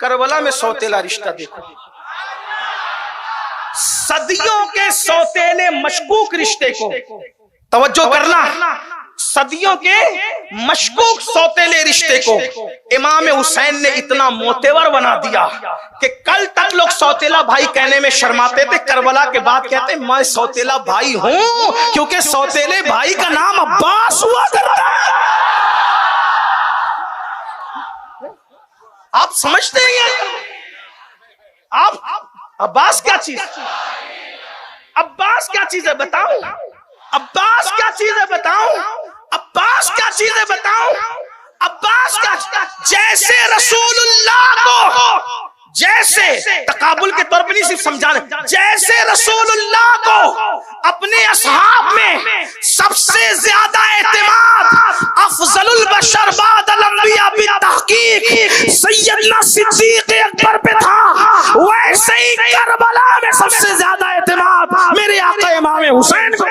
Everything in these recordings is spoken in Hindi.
करबला में सौतेला रिश्ता देखो, सदियों के सौतेले मशकूक रिश्ते को तवज्जो करना, सदियों के मशकूक सौतेले रिश्ते को इमाम हुसैन ने इतना मोतेवर बना दिया कि कल तक लोग सौतेला भाई कहने में शर्माते थे, करबला के बाद कहते मैं सौतेला भाई हूं, क्योंकि सौतेले भाई का नाम अब्बास हुआ करता है। आप समझते हैं आप अब्बास क्या चीज, अब्बास क्या चीज है बताऊं, अब्बास क्या चीज है बताऊं, अब्बास क्या चीज है बताऊं, अब्बास क्या, जैसे रसूलुल्लाह को, जैसे तकाबुल के तौर पर नहीं सिर्फ समझाने, जैसे रसूलुल्लाह को अपने असहाब में सबसे ज्यादा एतमाद अफजलुल बशर बादल अंबिया बितहकीक सैयदना सिद्दीक अकबर पे था, वैसे ही करबला में सबसे ज्यादा एतमाद मेरे आका इमाम हुसैन को।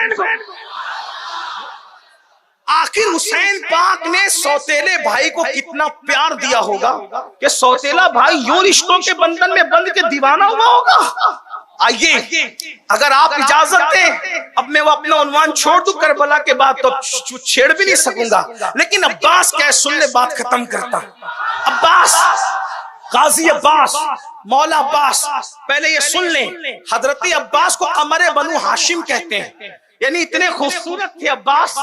आखिर हुसैन पाक ने सौतेले भाई को कितना प्यार दिया होगा कि सौतेला भाई यूं रिश्तों के बंधन में बंध के दीवाना हुआ होगा। आइए, अगर आप इजाजत दें, अब मैं वो अपना उन्वान छोड़ दूं करबला के बाद तो छेड़ भी नहीं सकूंगा, लेकिन अब्बास क्या है, सुन ले बात खत्म करता। अब्बास, गाजी अब्बास, मौला अब्बास, पहले ये सुन ले, हजरत अब्बास को कमरे बनु हाशिम कहते हैं, यानी इतने खूबसूरत थे अब्बास,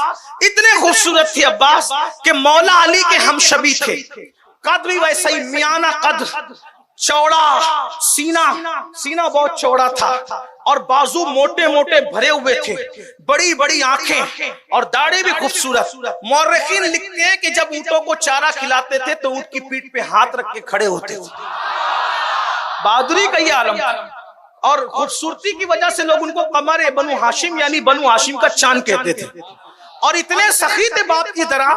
इतने खूबसूरत थे अब्बास कि मौला अली के हमशबी थे। कद भी वैसा ही मियाना कद, चौड़ा सीना, सीना बहुत चौड़ा था और बाजू मोटे मोटे भरे हुए थे, बड़ी बड़ी आंखें और दाढ़ी भी खूबसूरत। मौर्रिखीन लिखते हैं कि जब ऊंटों को चारा खिलाते थे तो ऊंट की पीठ पे हाथ रख के खड़े होते थे। बहादुरी का ये आलम और खूबसूरती की वजह से लोग उनको कमर बनु हाशिम यानी बनु हाशिम का चांद कहते थे। और इतने सखी थे बाप की तरह,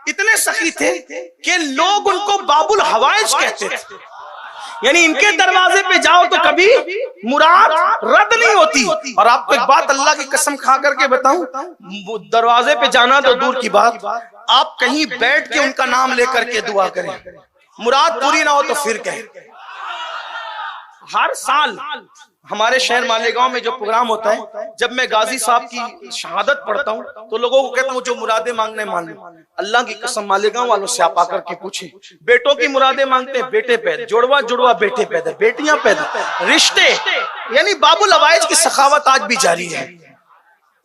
इतने सखी थे कि लोग उनको बाबुल हवाइज कहते थे, यानी इनके दरवाजे पे जाओ तो कभी मुराद रद्द नहीं होती। और आपको एक बात अल्लाह की कसम खा करके बताऊं, दरवाजे पे जाना तो दूर की बात, आप कहीं बैठ के उनका नाम लेकर के दुआ करें, मुराद पूरी ना हो तो फिर कहें। हर साल हमारे शहर मालेगांव में जो प्रोग्राम होता है, जब मैं गाजी साहब की शहादत पढ़ता हूँ तो लोगों को कहता हूँ जो मुरादे मांगने मांग लो। अल्लाह की कसम मालेगांव वालों से आप आकर के पूछें, बेटों की मुरादे मांगते हैं, बेटे पैदा, जुड़वा जुड़वा बेटे पैदा, बेटियां पैदा, रिश्ते, यानी बाबुल अवाइज की सखावत आज भी जारी है।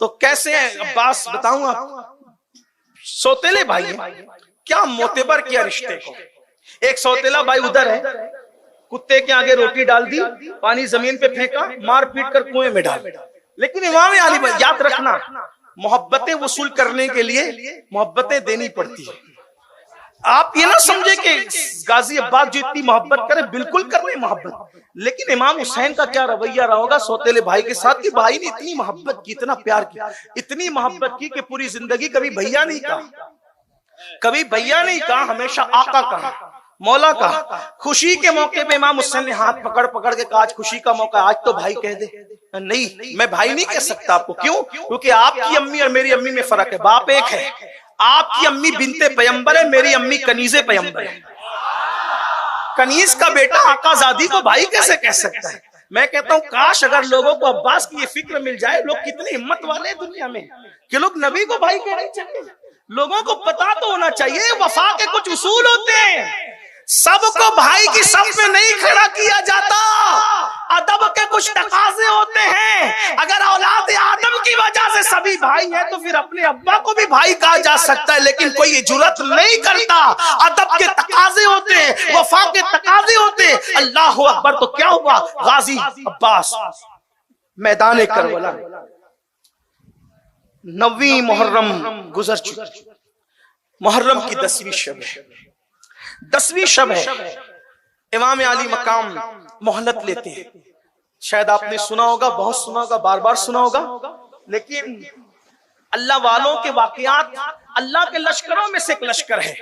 तो कैसे है अब्बास बताऊं आप, सौतेले भाई क्या मोतेबर किया रिश्ते को। एक सौतेला भाई उधर है, कुत्ते के आगे रोटी डाल दी, पानी जमीन पे फेंका, मार पीट कर कुएं में डाल। लेकिन इमाम अली याद रखना, मोहब्बतें वसूल करने के लिए मोहब्बतें देनी पड़ती है। आप ये ना समझे कि गाजी अब्बास जो इतनी मोहब्बत करे, बिल्कुल कर रहे मोहब्बत, लेकिन इमाम हुसैन का क्या रवैया रहा होगा सौतेले भाई के साथ कि भाई ने इतनी मोहब्बत की, इतना प्यार किया, इतनी मोहब्बत की कि पूरी जिंदगी कभी भैया नहीं कहा, कभी भैया नहीं कहा, हमेशा आका कहा, मौला का। खुशी के मौके पे इमाम हुसैन ने हाथ पकड़ पकड़ के कहा आज खुशी का मौका, आज तो भाई कह दे। नहीं, मैं भाई नहीं कह सकता आपको। क्यों? क्योंकि आपकी अम्मी और मेरी अम्मी में फर्क है, बाप एक है। आपकी अम्मी बिनते पैगंबर है, मेरी अम्मी कनीजे पैगंबर है। कनीज का बेटा आकाजादी को भाई कैसे कह सकता है? मैं कहता हूँ काश अगर लोगों को अब्बास की ये फिक्र मिल जाए, लोग कितने हिम्मत वाले हैं दुनिया में कि लोग नबी को भाई कहना चाहिए। लोगों को पता तो होना चाहिए वफा के कुछ उसूल होते हैं, सबको भाई की सफ में नहीं खड़ा किया जाता, अदब के कुछ तकाजे होते हैं। अगर औलाद आदम की वजह से सभी भाई हैं तो फिर अपने अब्बा को भी भाई कहा जा सकता है, लेकिन कोई ये जुर्रत नहीं करता। अदब के तकाजे होते हैं, वफा के तकाजे होते हैं। अल्लाह अकबर। तो क्या हुआ, गाजी अब्बास मैदान करबला, 9वीं मुहर्रम गुजर चुकी, मुहर्रम की 10वीं शब है, 10वीं शब है। इमाम अली मकाम मोहलत लेते हैं। शायद आपने सुना होगा, बहुत सुना होगा, बार बार सुना होगा, लेकिन अल्लाह वालों के वाकयात, अल्लाह के लश्करों में से एक लश्कर है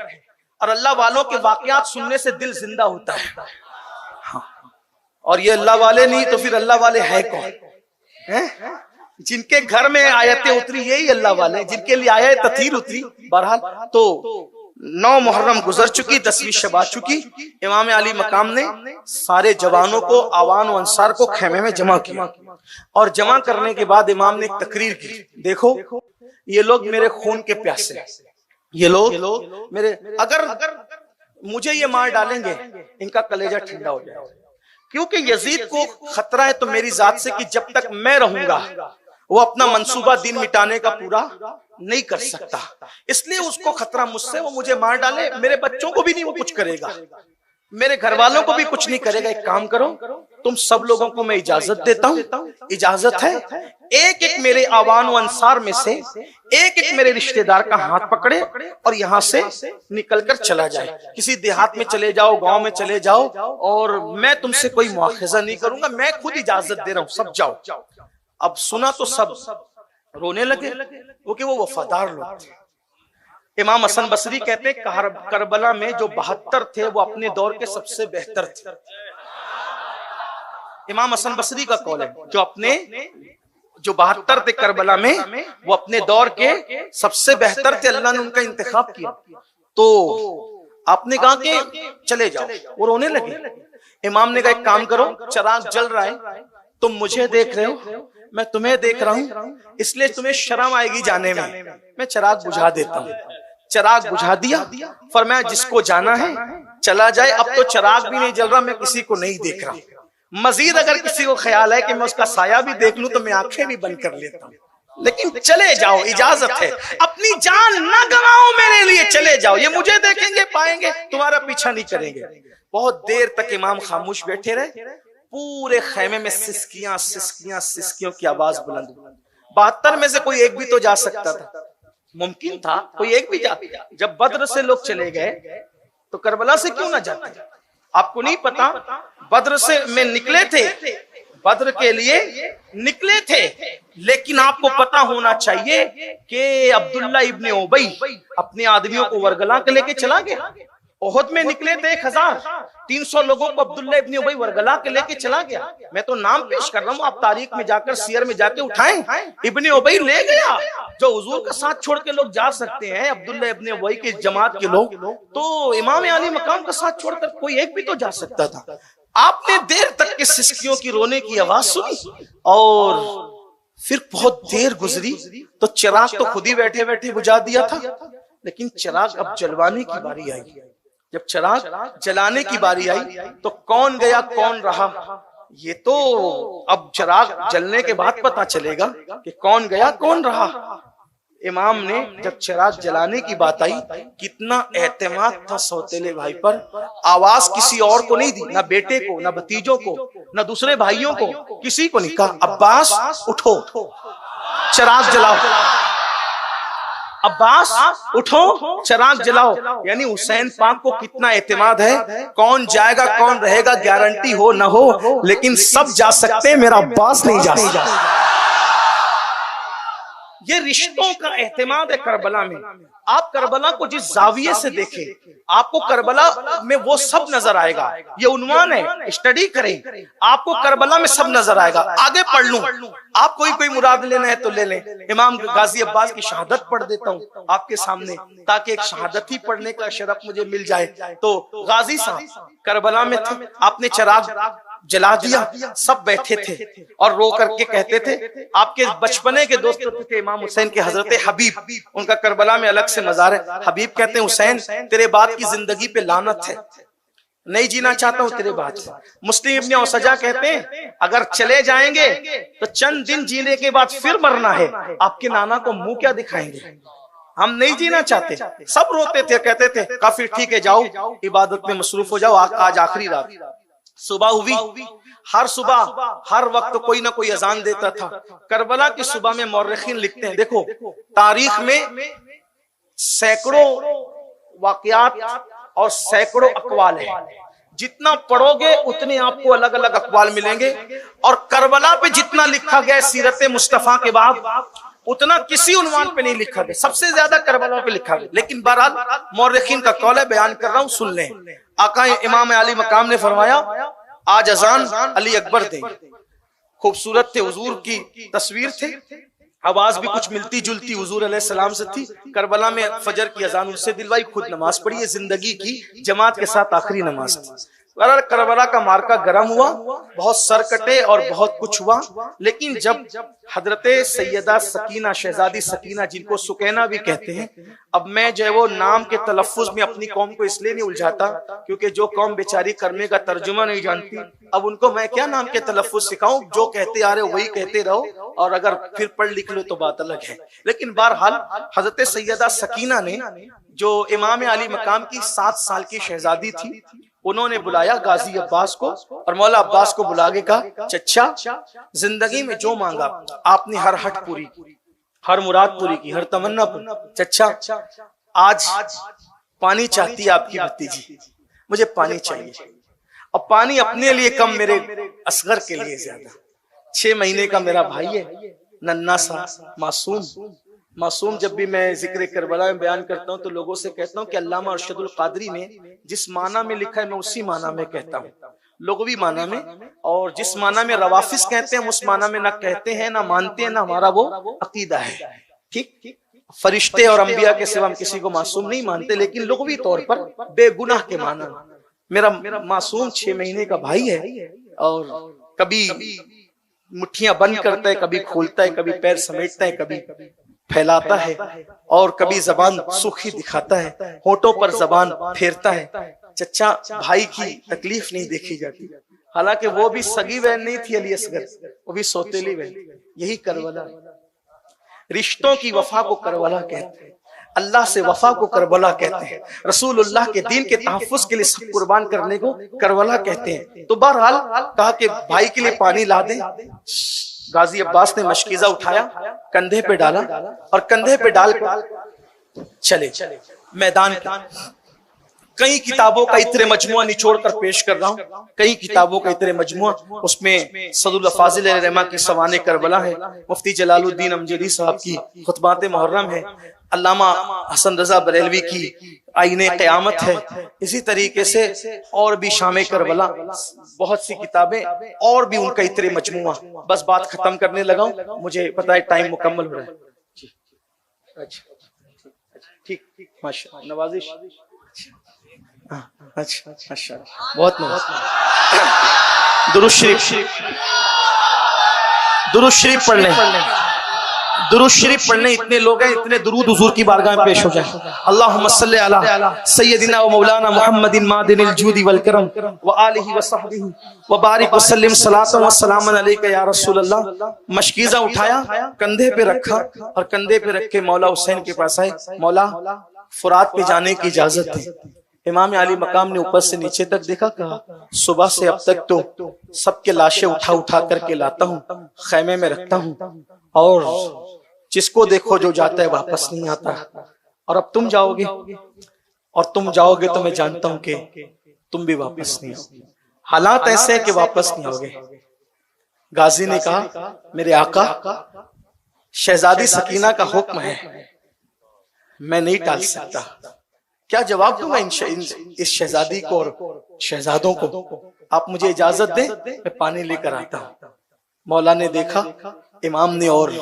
और अल्लाह वालों के वाकयात सुनने से दिल जिंदा होता है। हाँ। और ये अल्लाह वाले नहीं तो फिर अल्लाह वाले है कौन? हैं? जिनके घर में आयतें उतरी यही अल्लाह वाले, जिनके लिए आयत तथीर उतरी। बहरहाल तो 9 मुहर्रम गुजर चुकी, 10वीं शब आ चुकी। इमाम अली मकाम ने सारे जवानों को, आवान व अंसार को खेमे में जमा किया और जमा करने के बाद इमाम ने एक तकरीर की। देखो ये लोग मेरे खून के प्यासे हैं, ये लोग मेरे, अगर मुझे ये मार डालेंगे इनका कलेजा ठंडा हो जाएगा, क्योंकि यजीद को खतरा है तो मेरी जात से कि जब तक मैं रहूंगा वो अपना मंसूबा दिन मिटाने का पूरा नहीं कर सकता, इसलिए उसको खतरा मुझसे, वो मुझे मार डाले, मेरे बच्चों को भी नहीं वो कुछ करेगा, मेरे घर वालों को भी कुछ नहीं करेगा। एक काम करो, तुम सब लोगों को मैं इजाजत देता हूँ, इजाजत है, एक एक मेरे आवान व अंसार में से एक एक मेरे रिश्तेदार का हाथ पकड़े और यहाँ से निकलकर चला जाए, किसी देहात में चले जाओ, गांव में चले जाओ, और मैं तुमसे कोई मुआखजा नहीं करूंगा, मैं खुद इजाजत दे रहा हूँ, सब जाओ। अब सुना तो सब रोने लगे, क्योंकि वो वफादार लोग थे। इमाम हसन बसरी कहते हैं करबला में जो 72 थे वो अपने दौर के सबसे बेहतर थे। इमाम हसन बसरी का कौल है, जो 72 थे करबला में वो अपने दौर के सबसे बेहतर थे, अल्लाह ने उनका इंतखाब किया। तो आपने कहा कि चले जाओ, वो रोने लगे। इमाम ने कहा एक काम करो, चिराग जल रहा है, तुम मुझे देख रहे हो, मैं तुम्हें देख रहा हूं, इसलिए तुम्हें शर्म आएगी जाने में, मैं चिराग बुझा देता हूं। चिराग बुझा दिया, फरमाया जिसको जाना है चला जाए, अब तो चिराग भी नहीं जल रहा, मैं किसी को नहीं देख रहा, मजीद अगर किसी को ख्याल है कि मैं उसका साया भी देख लूं तो मैं आंखें भी बंद कर लेता हूं, लेकिन चले जाओ, इजाजत है, अपनी जान ना गवाओ मेरे लिए, चले जाओ, ये मुझे देखेंगे पाएंगे, तुम्हारा पीछा नहीं करेंगे। बहुत देर तक इमाम खामोश बैठे रहे, पूरे खेमे में सिसकियां सिसकियां सिसकियों की आवाज बुलंद। 72 में से कोई एक भी तो जा सकता था, मुमकिन था कोई एक भी जा। जब बद्र से लोग चले गए तो करबला से क्यों ना जाते? आपको नहीं पता, बद्र से में निकले थे, बद्र के लिए निकले थे, लेकिन आपको पता होना चाहिए कि अब्दुल्ला इब्ने उबई अपने आदमियों को वरगला के लेके चला गया। ओहद में निकले थे 1300 लोगों को अब्दुल्ला इब्ने उबई वरगला के लेके चला गया। मैं तो नाम पेश कर रहा हूँ, आप तारीख में जाकर सियर में जाके उठाएं, इब्ने उबई ले गया। जो हुजूर का साथ छोड़ के लोग जा सकते हैं, अब्दुल्ला इब्ने उबई की जमात के लोग, तो इमाम अली मकाम का साथ छोड़कर कोई एक भी तो जा सकता था। आपने देर तक के सिसकियों की रोने की आवाज सुनी और फिर बहुत देर गुजरी तो चिराग तो खुद ही बैठे बैठे बुझा दिया था, लेकिन चिराग अब जलवाने की बारी आई। जब चिराग जलाने की बारी आई तो कौन गया कौन रहा, ये तो अब चिराग जलने के बाद पता चलेगा कि कौन गया कौन रहा। इमाम ने जब चिराग जलाने की बात आई, कितना एतमाद था सौतेले भाई पर, आवाज किसी और को नहीं दी, ना बेटे को, ना भतीजों को, ना दूसरे भाइयों को, किसी को नहीं कहा अब्बास उठो चिराग जलाओ, अब्बास उठो चिराग जलाओ। यानी हुसैन पाक को कितना एतमाद है, कौन जाएगा कौन रहेगा गारंटी हो ना हो, लेकिन सब जा सकते हैं, मेरा अब्बास नहीं जा सकता। ये रिश्तों का एहतमाद है करबला में। आप करबला को जिस जाविये से देखें, आपको करबला में वो सब नजर आएगा। ये उन्वान है, स्टडी करें, आपको करबला में सब नजर आएगा। आगे पढ़ लूं, आप कोई मुराद लेना है तो ले लें। इमाम गाजी अब्बास की शहादत पढ़ देता हूं आपके सामने, ताकि एक शहादत ही पढ़ने का शरफ मुझे मिल जाए। तो गाजी साहब करबला में थे, आपने चिराग जला दिया, सब बैठे थे और रो करके कहते थे, आपके बचपने के दोस्त थे इमाम हुसैन के हजरत हबीब, उनका करबला में अलग से मजार है। हबीब कहते हैं हुसैन तेरे बाद की जिंदगी पे लानत है, नहीं जीना चाहता हूं तेरे बाद। मुस्लिम इब्ने औसजा कहते हैं अगर चले जाएंगे तो चंद दिन जीने के बाद फिर मरना है, आपके नाना को मुंह क्या दिखाएंगे, हम नहीं जीना चाहते। सब रोते थे, कहते थे काफी ठीक है, जाओ इबादत में मसरूफ हो जाओ, आज आखिरी रात। सुबह हुई, हर सुबह हर वक्त कोई ना कोई अजान देता था। करबला की सुबह में मौर्रिखीन लिखते हैं, देखो तारीख में सैकड़ों वाकयात और सैकड़ों अकवाल है, जितना पढ़ोगे उतने आपको अलग अलग अकवाल मिलेंगे। और करबला पे जितना लिखा गया सीरत मुस्तफा के बाद, उतना किसी उन्वान पे नहीं लिखा गया, सबसे ज्यादा करबला पे लिखा गया। लेकिन बहरहाल मौर्रिखीन का कौल है, बयान कर रहा हूं, सुन लें। आका इमाम अली मकाम ने फरमाया आज अजान अली अकबर देंगे। खूबसूरत थे, हुजूर की तस्वीर थे, आवाज भी कुछ मिलती जुलती हुजूर अलैहिस्सलाम से थी। करबला में फजर की अजान उनसे दिलवाई, खुद नमाज पढ़ी। जिंदगी की जमात के साथ आखिरी नमाज थी। करबला का मार्का गर्म हुआ, बहुत सर कटे और बहुत कुछ हुआ, लेकिन जब हजरते सैयदा सकीना, शहजादी सकीना, जिनको सुकैना भी कहते हैं, अब मैं जो है वो नाम के तलफ्फुज में अपनी कौम को इसलिए नहीं उलझाता क्योंकि जो कौम बेचारी करने का तर्जुमा नहीं जानती, अब उनको मैं क्या नाम के तलफ्फुज सिखाऊं, जो कहते आ रहे हो वही कहते रहो, और अगर फिर पढ़ लिख लो तो बात अलग है। लेकिन बहरहाल हजरत सैयदा सकीना ने, जो इमाम अली मकाम की 7 साल की शहजादी थी, उन्होंने बुलाया गाजी अब्बास को और मौला अब्बास को बुला के कहा, चचा जिंदगी में जो मांगा आपने हर हट पूरी की, हर मुराद पूरी की, हर तमन्ना पूरी। चचा आज पानी चाहती है आपकी भतीजी, मुझे पानी चाहिए। अब पानी अपने लिए कम, मेरे असगर के लिए ज्यादा। 6 महीने का मेरा भाई है, नन्ना सा मासूम। जब भी मैं जिक्र करबला में बयान करता हूँ तो लोगों से कहता हूँ कि अल्लामा अरशदुल कादरी ने जिस माना में लिखा है मैं उसी माना में कहता हूँ, लुग़वी माना में, और जिस माना में रवाफिस कहते हैं उस माना में ना कहते हैं, ना मानते हैं, ना हमारा वो अकीदा है। ठीक, फरिश्ते और अंबिया के सिवा हम किसी को मासूम नहीं मानते, लेकिन लुग़वी तौर पर बेगुनाह के माना मेरा मासूम 6 महीने का भाई है, और कभी मुट्ठियां बंद करता है, कभी खोलता है, कभी पैर समेटता है, कभी फैलाता है, और कभी जबान सूखी दिखाता है, होठों पर जबान फेरता है। चचा भाई की तकलीफ नहीं देखी जाती, हालांकि वो भी सगी बहन नहीं थी अली असगर, वो भी सौतेली बहन। यही करबला, रिश्तों की वफा को करबला कहते हैं, अल्लाह से वफा को करबला कहते हैं, रसूलुल्लाह के दीन के तहफ्फुज के लिए सब कुर्बान करने को करबला कहते हैं। तो बहरहाल कहा कि भाई के लिए पानी ला दे। गाजी अब्बास ने मशकीजा उठाया, कंधे पे डाला, और कंधे पे डालकर चले मैदान। कई किताबों का इतने मजमुआ निचोड़ कर पेश कर रहा हूँ, कई किताबों का इतने मजमुआ, उसमें सदुल फाजिल रहमा की सवाने करबला है, मुफ्ती जलालुद्दीन अमजदी साहब की खुतबात मुहर्रम है, अल्लामा हसन रजा बरेलवी की आईने क़यामत है, इसी तरीके से और भी शामे करबला, बहुत सी किताबें और भी उनका इतने मजमुआ। बस बात खत्म करने लगा हूं, मुझे पता है टाइम मुकम्मल हो रहा है। अच्छा ठीक, माशा नवाजिश, अच्छा माशा, बहुत दुरूद शरीफ पढ़ लें, दुरूद शरीफ पढ़ने इतने लोग हैं, इतने दुरूद हुजूर की बारगाह में पेश हो जाए। अल्लाहुम्मा सल्ली अला सय्यदिना व मौलाना मुहम्मदिन मादिनिल जूदी वल करम व आलिहि व सहबिहि व बारिक व सल्लिम सलातन व सलामन अलैका या रसूल अल्लाह। मशकीज़ा उठाया, कंधे पे रखा, और कंधे पे रख के मौला हुसैन के पास आए, मौला फुरात पे जाने की इजाजत दी। इमाम अली मकाम ने ऊपर से नीचे तक देखा, कहा सुबह से अब तक तो सबके लाशें उठा उठा करके लाता हूँ, खैमे में रखता हूँ, और जिसको देखो जो जाता है वापस नहीं आता, और अब तुम जाओगे, और तुम जाओगे तो मैं जानता हूं कि तुम भी वापस नहीं आओगे। हालात ऐसे हैं कि वापस नहीं आओगे। गाजी ने कहा, मेरे आका शहजादी सकीना का हुक्म है, मैं नहीं टाल सकता। क्या जवाब दूंगा इस शहजादी को और शहजादों को? आप मुझे इजाजत दे, मैं पानी लेकर आता हूं। मौला ने देखा इमाम ने, और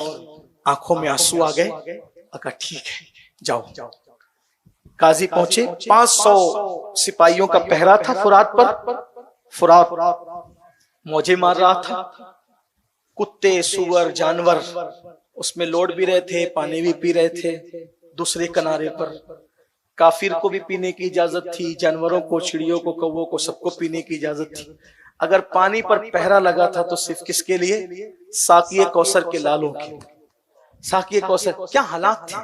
आंखों में आंसू आ गए। अगर ठीक है जाओ। काजी पहुंचे, 500 सिपाहियों का पहरा था फुरात पर। फुरात मौजे मार रहा था, कुत्ते सूअर जानवर उसमें लौट भी रहे थे, पानी भी पी रहे थे। दूसरे किनारे पर काफिर को भी पीने की इजाजत थी, जानवरों को, चिड़ियों को, कौवों को, सबको पीने की इजाजत थी। अगर पानी पर पहरा लगा था तो सिर्फ किसके लिए? साकिए कौसर के लालों के। साकिए कौसर, क्या हालात थे।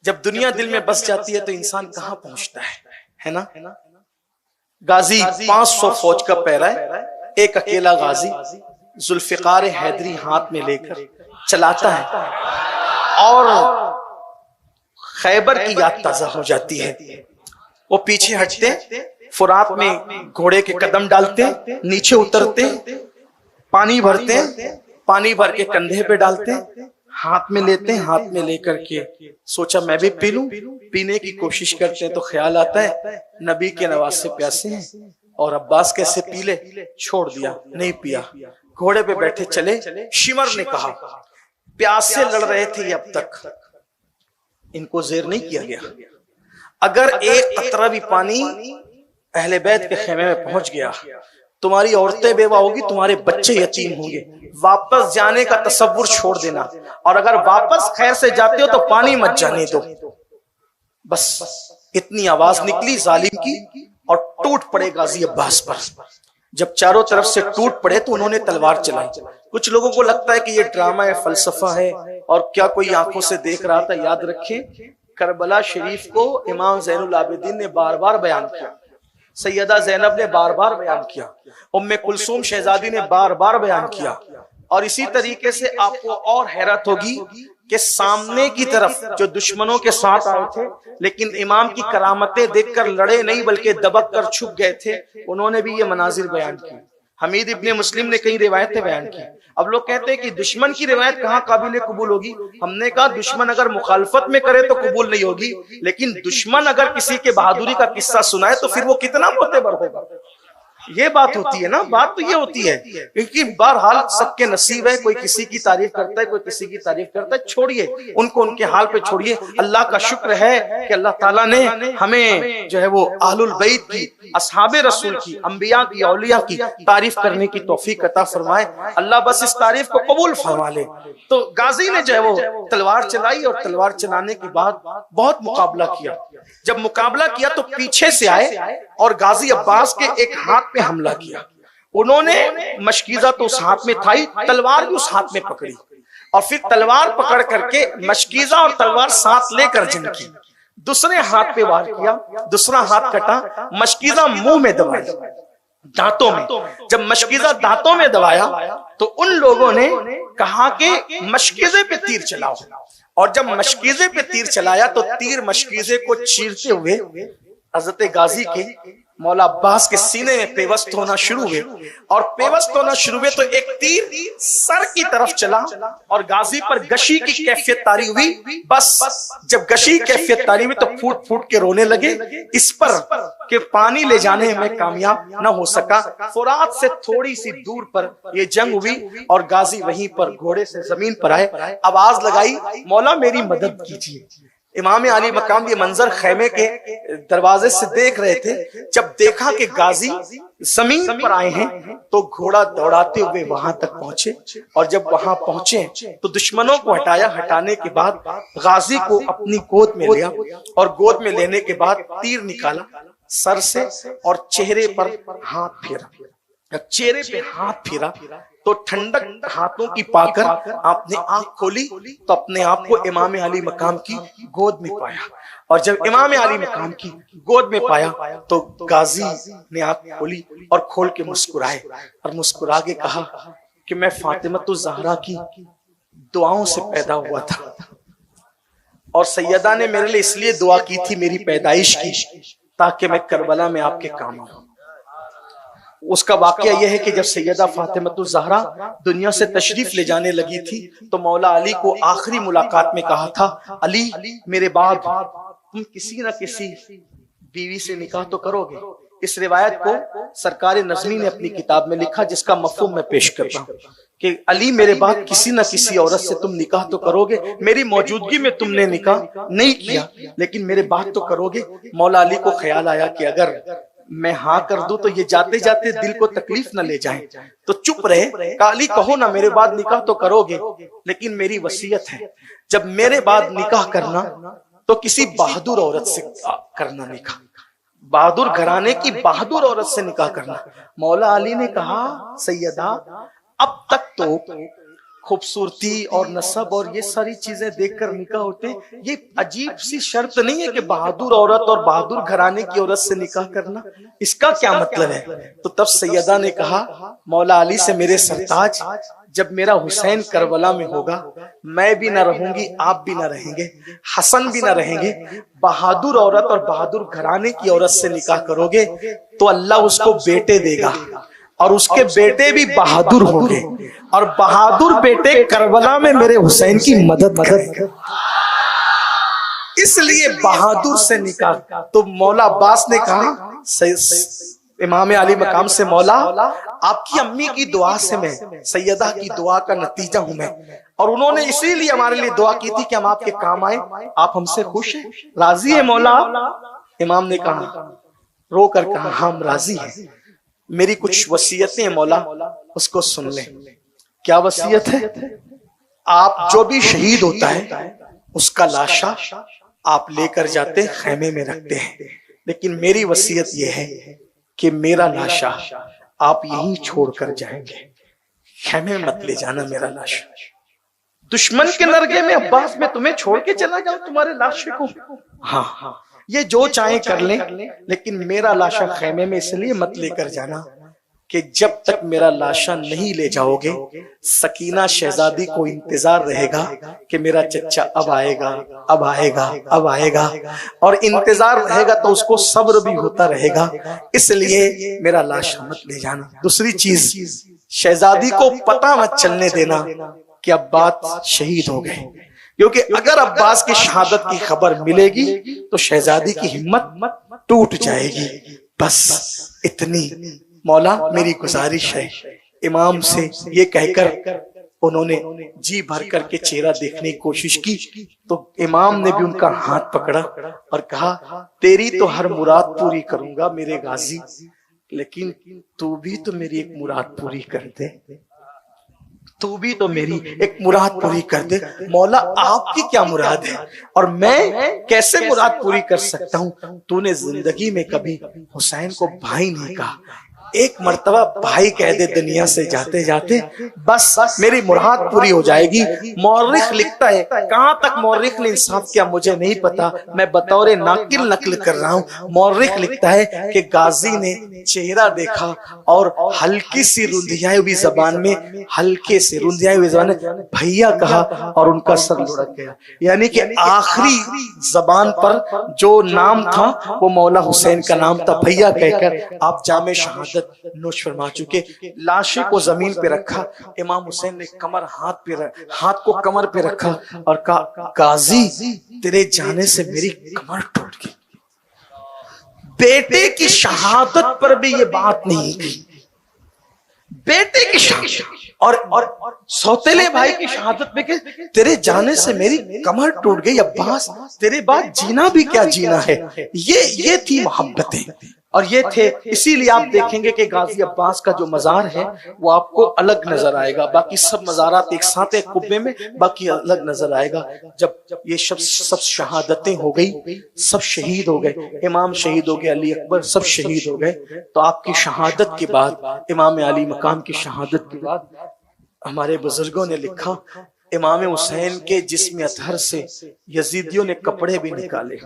जब दुनिया दिल में बस जाती है तो इंसान कहाँ पहुंचता है ना। गाजी 500 फौज का पहरा है, एक अकेला गाजी जुल्फिकार हैदरी हाथ में लेकर चलाता है, और खैबर की याद ताजा हो जाती है। वो पीछे हटते, फुरात में घोड़े के कदम डालते, नीचे उतरते, पानी भरते, पानी भर के कंधे पे डालते, हाथ में लेते, हाथ में लेकर के सोचा मैं भी पी लूं। पीने की कोशिश करते हैं तो ख्याल आता है नबी के नवासे प्यासे हैं, और अब्बास कैसे पी ले। छोड़ दिया, नहीं पिया। घोड़े पे बैठे चले। शिमर ने कहा प्यासे लड़ रहे थे ये अब तक, इनको ज़ेर नहीं किया गया। अगर एक कतरा भी पानी अहले बैत के खेमे में पहुंच गया, तुम्हारी औरतें बेवा होगी, तुम्हारे बच्चे यतीम होंगे, वापस जाने का तसव्वुर छोड़ देना। और अगर वापस खैर से जाते हो तो पानी मत जाने दो। बस इतनी आवाज निकली जालिम की और टूट पड़े गाजी अब्बास पर। जब चारों तरफ से टूट पड़े तो उन्होंने तलवार चलाई। कुछ लोगों को लगता है कि ये ड्रामा है, फलसफा है, और क्या कोई आंखों से देख रहा था। याद रखें, करबला शरीफ को इमाम ज़ैनुल आबिदीन ने बार बार बयान किया, सैयदा ज़ैनब ने बार बार बयान किया, उम्मे कुलसूम शहजादी ने बार बार बयान किया। और इसी तरीके से आपको और हैरत होगी कि सामने की तरफ जो दुश्मनों के साथ आए थे लेकिन इमाम की करामतें देखकर लड़े नहीं बल्कि दबक कर छुप गए थे, उन्होंने भी ये मनाजिर बयान की। हमीद इब्ने मुस्लिम ने कई रिवायतें बयान की। अब लोग कहते हैं कि दुश्मन की रिवायत कहाँ काबिल कबूल होगी। हमने कहा दुश्मन अगर मुखालफत में करे तो कबूल नहीं होगी, लेकिन दुश्मन अगर किसी के बहादुरी का किस्सा सुनाए तो फिर वो कितना मोतेबर होगा। ये बात होती है ना, बात तो ये होती है। क्योंकि बहरहाल सबके नसीब है, कोई किसी की तारीफ करता है, कोई किसी की तारीफ करता है, छोड़िए उनको, उनके हाल पे छोड़िए। अल्लाह का शुक्र है कि अल्लाह ताला ने हमें जो है वो अहलुल बैत की, असहाबे रसूल की, अंबिया की, औलिया की तारीफ करने की तौफीक अता फरमाए। अल्लाह बस इस तारीफ को कबूल फरमा ले। तो गाजी ने जो है वो तलवार चलाई और तलवार चलाने के बाद बहुत मुकाबला किया। जब मुकाबला किया तो पीछे से आए और गाजी अब्बास के एक हाथ पे हमला किया। उन्होंने मशकीजा तो उस हाथ में था ही, तलवार भी उस हाथ में पकड़ी और फिर तलवार पकड़ करके मशकीजा और तलवार साथ लेकर जंग की। दूसरे हाथ पे वार किया, दूसरा हाथ कटा, मशकीजा मुंह में दबाई, दांतों में। जब मशकीजा दांतों में दबाया तो उन लोगों ने कहा कि मशकीजे पे तीर चलाओ, और जब मशकीजे पे तीर चलाया तो तीर मशकीजे को चीरते हुए हजरत गाजी के मौला अब्बास के सीने में पेवस्त होना शुरू हुए। और पेवस्त होना शुरू हुए तो एक तीर सर की तरफ चला और गाजी पर गशी की कैफियत तारी हुई। बस जब गशी कैफियत तारी हुई तो फूट फूट के रोने लगे। इस पर के पानी ले जाने में कामयाब न हो सका। फुरात से थोड़ी सी दूर पर ये जंग हुई और गाजी वहीं पर घोड़े से जमीन पर आए, आवाज लगाई, मौला मेरी मदद कीजिए। इमाम अली मकाम ये मंजर खेमे के दरवाजे से देख रहे थे। जब देखा कि गाजी जमीन पर आए हैं तो घोड़ा दौड़ाते हुए वहां तक पहुंचे, और जब वहां पहुंचे तो दुश्मनों को हटाया। हटाने के बाद गाजी को अपनी गोद में लिया और गोद में लेने के बाद तीर निकाला सर से और चेहरे पर हाथ फेरा। चेहरे पे हाथ फेरा तो ठंडक हाथों की पाकर आपने आंख खोली तो अपने आप को इमाम अली मकाम की गोद में पाया। और जब इमाम अली मकाम की गोद में पाया तो गाजी ने आंख खोली और खोल के मुस्कुराए और मुस्कुरा के कहा कि मैं फातिमतुज़ ज़हरा की दुआओं से पैदा हुआ था और सैयदा ने मेरे लिए इसलिए दुआ की थी मेरी पैदाइश की, ताकि मैं करबला में आपके काम आऊं। उसका वाकया यह है कि जब सैयदा फातिमतुज़ ज़हरा दुनिया से तशरीफ ले जाने लगी थी तो मौला अली को आखिरी मुलाकात में कहा था, अली मेरे बाद तुम किसी न किसी बीवी से निकाह तो करोगे। इस रिवायत को सरकार नज़मी ने अपनी किताब में लिखा, जिसका मफ़हूम मैं पेश करता हूँ कि अली मेरे बाद किसी न किसी औरत से तुम निकाह तो करोगे। मेरी मौजूदगी में तुमने निकाह नहीं किया लेकिन मेरे बाद तो करोगे। मौला अली को ख्याल आया कि अगर मैं हाँ कर दूं तो ये जाते जाते दिल को तकलीफ न ले जाएं, तो चुप रहे। काली कहो ना मेरे बाद निकाह तो करोगे, लेकिन मेरी वसीयत है जब मेरे बाद निकाह करना तो किसी बहादुर औरत से करना निकाह, बहादुर घराने की बहादुर औरत से निकाह करना। मौला अली ने कहा, सैयदा अब तक तो खूबसूरती और नसब और ये सारी चीजें देखकर निकाह होते, ये अजीब सी शर्त नहीं है कि बहादुर औरत और बहादुर घराने की औरत से निकाह करना, इसका क्या मतलब है? तो तब सैयदा ने कहा, मौला अली से मेरे सरताज, जब मेरा हुसैन करबला में होगा मैं भी ना रहूंगी, आप भी ना रहेंगे, हसन भी ना रहेंगे, बहादुर औरत और बहादुर घराने की औरत से निकाह करोगे तो अल्लाह उसको बेटे देगा और उसके बेटे भी बहादुर होंगे और बहादुर बेटे करबला में मेरे हुसैन की मदद करेंगे, इसलिए बहादुर से निकाह। तो मौला अब्बास ने कहा, इमाम अली मकाम से, मौला आपकी अम्मी की दुआ से मैं, सैयदा की दुआ का नतीजा हूं मैं, और उन्होंने इसीलिए हमारे लिए दुआ की थी कि हम आपके काम आए, आप हमसे खुश हैं, राजी है मौला? इमाम ने कहा, रो कर कहा, हम राजी हैं, मेरी कुछ वसीयतें हैं मौला, उसको सुन लें। क्या वसीयत है? आप जो भी शहीद होता है उसका लाशा आप लेकर जाते खैमे में रखते हैं, लेकिन मेरी वसीयत यह है कि मेरा लाशा आप यहीं छोड़कर जाएंगे, खैमे में मत ले जाना मेरा लाशा। दुश्मन के नरगे में अब्बास में तुम्हें छोड़ के चला जाऊं तुम्हारे लाशे को? हाँ, ये जो चाहे कर लें, लेकिन मेरा लाशा खैमे में इसलिए मत लेकर जाना कि जब तक मेरा लाशा नहीं ले जाओगे, सकीना शहजादी को इंतजार रहेगा कि मेरा चच्चा अब आएगा, अब आएगा, अब आएगा, और इंतजार रहेगा तो उसको सब्र भी होता रहेगा, इसलिए मेरा लाशा मत ले जाना। दूसरी चीज, शहजादी को पता मत चलने देना कि अब्बास शहीद हो गए, क्योंकि अगर अब्बास की शहादत की खबर मिलेगी तो शहजादी की हिम्मत टूट जाएगी। बस इतनी मौला मेरी गुजारिश है। इमाम से ये कहकर उन्होंने जी भर करके चेहरा देखने की कोशिश की, तो इमाम ने भी उनका हाथ पकड़ा और कहा, तेरी तो हर मुराद पूरी करूंगा मेरे गाजी, लेकिन तू भी तो मेरी एक मुराद पूरी कर दे, तू भी तो मेरी एक मुराद पूरी कर दे। मौला आपकी क्या मुराद है और मैं कैसे मुराद पूरी कर सकता हूँ? तूने जिंदगी में कभी हुसैन को भाई नहीं कहा, एक मर्तबा भाई कह दे दुनिया से जाते जाते, बस मेरी मुराद पूरी हो जाएगी। मौर्रिख लिखता है, कहां तक मौर्रिख ने इंसाफ किया मुझे नहीं पता, मैं बतौर नाकिल नकल कर रहा हूं। मौर्रिख लिखता है कि गाजी ने चेहरा देखा और हल्की सी रुंधियाई हुई जबान में, हल्के से रुंधियाई हुई जबान में भैया कहा और उनका सर लुढ़क गया। यानी कि आखिरी जबान पर जो नाम था वो मौला हुसैन का नाम था। भैया कहकर आप जामे शहादत नोश फरमा चुके। लाशे को जमीन पे रखा, इमाम हुसैन ने हाथ को कमर पे रखा और कहा, गाजी तेरे जाने से मेरी कमर टूट गई। बेटे की शहादत पर भी ये बात नहीं की, बेटे की शहादत और सौतेले भाई की शहादत में के तेरे जाने से मेरी कमर टूट गई। अब्बास तेरे बाद जीना भी क्या जीना है। ये थी मोहब्बतें और ये थे। इसीलिए आप देखेंगे कि गाजी अब्बास का जो मजार है वो आपको अलग नजर आएगा, बाकी सब मजारात एक साथ एक कुब्बे में, बाकी अलग नजर आएगा। जब ये सब शहादतें हो गई, सब शहीद हो गए, इमाम शहीद हो गए, अली अकबर सब शहीद हो गए, तो आपकी शहादत के बाद, इमाम अली मकाम की शहादत के बाद हमारे बुजुर्गों ने लिखा, इमाम हुसैन के जिस्म अतहर से यजीदियों ने कपड़े भी निकाले,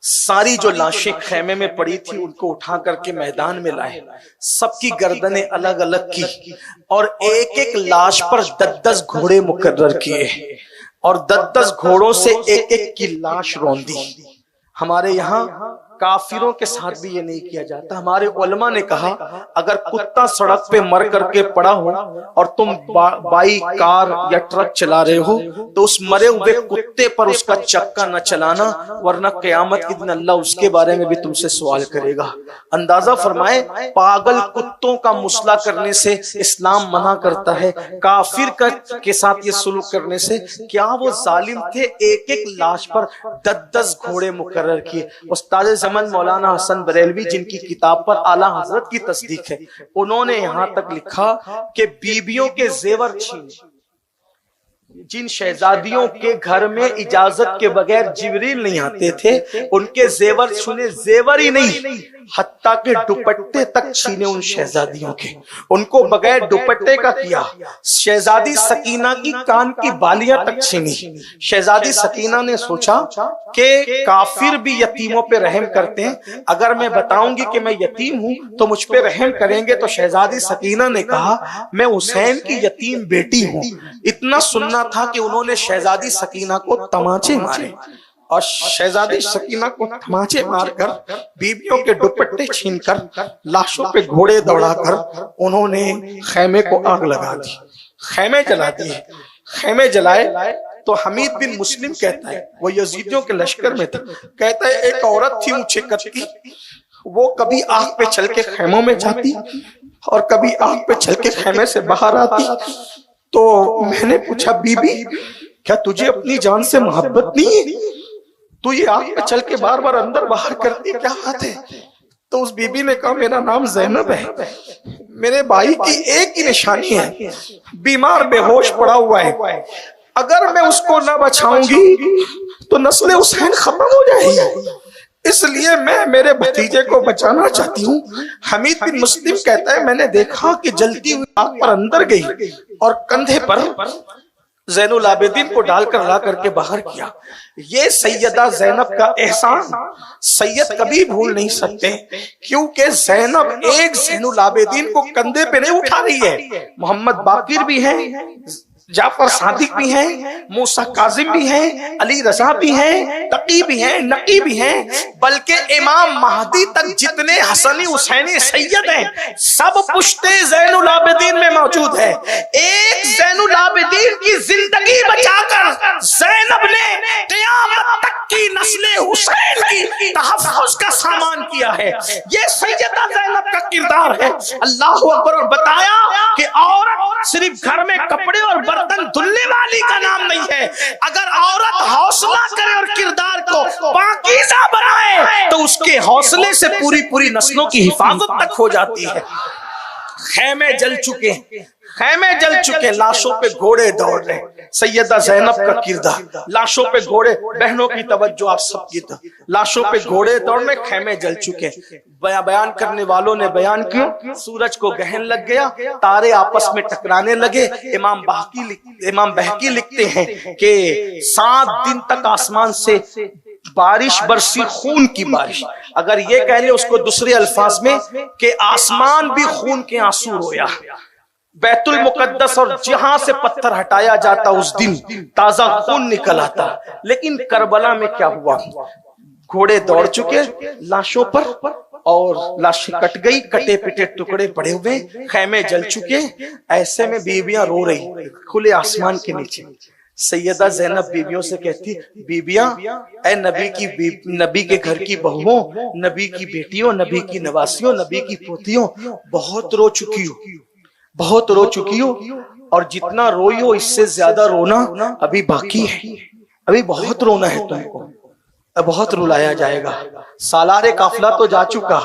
सारी जो लाशें खैमे में पड़ी थी उनको उठा करके मैदान में लाए, सबकी गर्दनें अलग अलग की और एक एक लाश पर 10-10 घोड़े मुकर्रर किए और 10-10 घोड़ों से एक एक की लाश रौंदी। हमारे यहाँ काफिरों के साथ भी ये नहीं किया जाता। हमारे उलमा ने कहा, अगर कुत्ता सड़क पे मर करके पड़ा हो और तुम बाइक, कार या ट्रक चला रहे हो तो उस मरे हुए कुत्ते पर उसका चक्का न चलाना, वरना क़यामत के दिन अल्लाह उसके बारे में भी तुमसे सवाल करेगा। अंदाजा फरमाए, पागल कुत्तों का मुसला करने से इस्लाम मना करता है, काफिर के साथ ये सुलूक करने से। क्या वो जालिम थे? एक एक लाश पर 10-10 घोड़े मुकर्रर किए। उस्ताद ज़मान मौलाना हसन बरेलवी, जिनकी किताब पर आला हजरत की तस्दीक है, उन्होंने यहां तक लिखा कि बीबियों के जेवर छीने, जिन शहजादियों के घर में इजाजत के बगैर जिब्रील नहीं आते थे, उनके जेवर छीने, जेवर ही नहीं हत्ता के दुपट्टे तक छीने उन शहजादियों के, उनको बगैर दुपट्टे का किया। शहजादी सकीना की कान की बालियां तक छीनी। शहजादी सकीना ने सोचा कि काफिर भी यतीमों पे रहम करते हैं, अगर मैं बताऊंगी कि मैं यतीम हूं तो मुझ पे रहम करेंगे। तो शहजादी सकीना ने कहा, मैं हुसैन की यतीम बेटी हूं। इतना सुनना था कि उन्होंने शहजादी सकीना को तमाचे मारे और शहजादी सकीना को तमाचे मारकर बीबियों के दुपट्टे छीनकर लाशों पे घोड़े दौड़ाकर उन्होंने खैमे को आग लगा दी, खैमे जला दिए। खैमे जलाए तो हमीद बिन मुस्लिम कहता है, वो यजीदियों के लश्कर में था, कहता है एक औरत थी ऊंचे कद की, वो कभी आग पे चल के खेमों में जाती और कभी आग पे चल के खेमे से बाहर आती। तो मैंने पूछा, बीबी क्या तुझे अपनी जान से मोहब्बत नहीं है? तू ये आग पे चल के बार बार अंदर बाहर करती, क्या बात है? तो उस बीबी ने कहा, मेरा नाम जैनब है, मेरे भाई की एक ही निशानी है, बीमार बेहोश पड़ा हुआ है, अगर मैं उसको न बचाऊंगी तो नस्ल हुसैन खत्म हो जाएगी, इसलिए मैं मेरे भतीजे को बचाना चाहती हूँ। हमीद बिन मुस्लिम कहता है, मैंने देखा कि जलती हुई आग पर अंदर गई और कंधे पर ज़ैनुल आबिदीन को डालकर ला करके बाहर किया। ये सैयदा ज़ैनब का एहसान सैयद कभी भूल नहीं सकते, क्योंकि ज़ैनब एक ज़ैनुल आबिदीन को कंधे पे नहीं उठा रही है। मोहम्मद बाकिर भी है, जाफर सादिक भी हैं, मूसा काजिम भी हैं, अली रजा भी हैं, तकी भी हैं, नकी भी हैं, बल्कि इमाम महदी तक जितने हसनी हुसैनी सैयद हैं सब पुश्ते ज़ैनुल आबिदीन में मौजूद है। एक ज़ैनुल आबिदीन की जिंदगी बचाकर ज़ैनब ने क़यामत तक की नस्ल हुसैन की तहफ़्फ़ुज़ का सामान किया है। ये सैयदा ज़ैनब का किरदार है। अल्लाहु अकबर। और बताया कि औरत सिर्फ घर में कपड़े और बर्तन धुलने वाली का नाम नहीं है। अगर औरत हौसला करे और किरदार को पाकीज़ा बनाए तो उसके हौसले से पूरी पूरी नस्लों की हिफाजत तक हो जाती है। खेमे जल चुके, खेमे जल चुके, लाशों पे घोड़े दौड़ रहे। सैयदा ज़ैनब का किरदार, लाशों पे घोड़े, बहनों की तवज्जो आप सबकी, लाशों पे घोड़े दौड़ रहे, खेमे जल चुके। बयान करने वालों ने बयान किया, सूरज को गहन लग गया, तारे आपस में टकराने लगे। इमाम बहकी लिखते हैं कि 7 दिन तक आसमान से बारिश बरसी, खून की बारिश। अगर ये कह ले उसको दूसरे अल्फाज में कि आसमान भी खून के आंसू रोया। बैतुल मुकद्दस और जहां से पत्थर हटाया जाता उस दिन ताजा खून निकल आता। लेकिन करबला में क्या हुआ? घोड़े दौड़ चुके लाशों पर और लाशें कट गई, कटे पिटे टुकड़े पड़े हुए, खेमे जल चुके। ऐसे में बीवियां रो रही खुले आसमान के नीचे। सैयदा ज़ैनब बीवियों से कहती, बीबियां, ऐ नबी के घर की बहुओं, नबी की बेटियों, नबी की नवासियों, नबी की पोतियों, बहुत रो चुकी हो, बहुत रो चुकी हो, और जितना रोई हो इससे ज्यादा रोना अभी बाकी है। अभी बहुत रोना है तुमको, बहुत रुलाया जाएगा। सालारे काफिला तो जा चुका,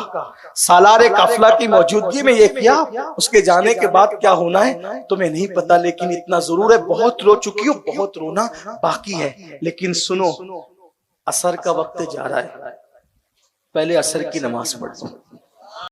सालारे काफिला की मौजूदगी में ये किया, उसके जाने के बाद क्या होना है तुम्हें नहीं पता, लेकिन इतना जरूर है बहुत रो चुकी हो, बहुत रोना बाकी है। लेकिन सुनो, असर का वक्त जा रहा है, पहले असर की नमाज पढ़ लो।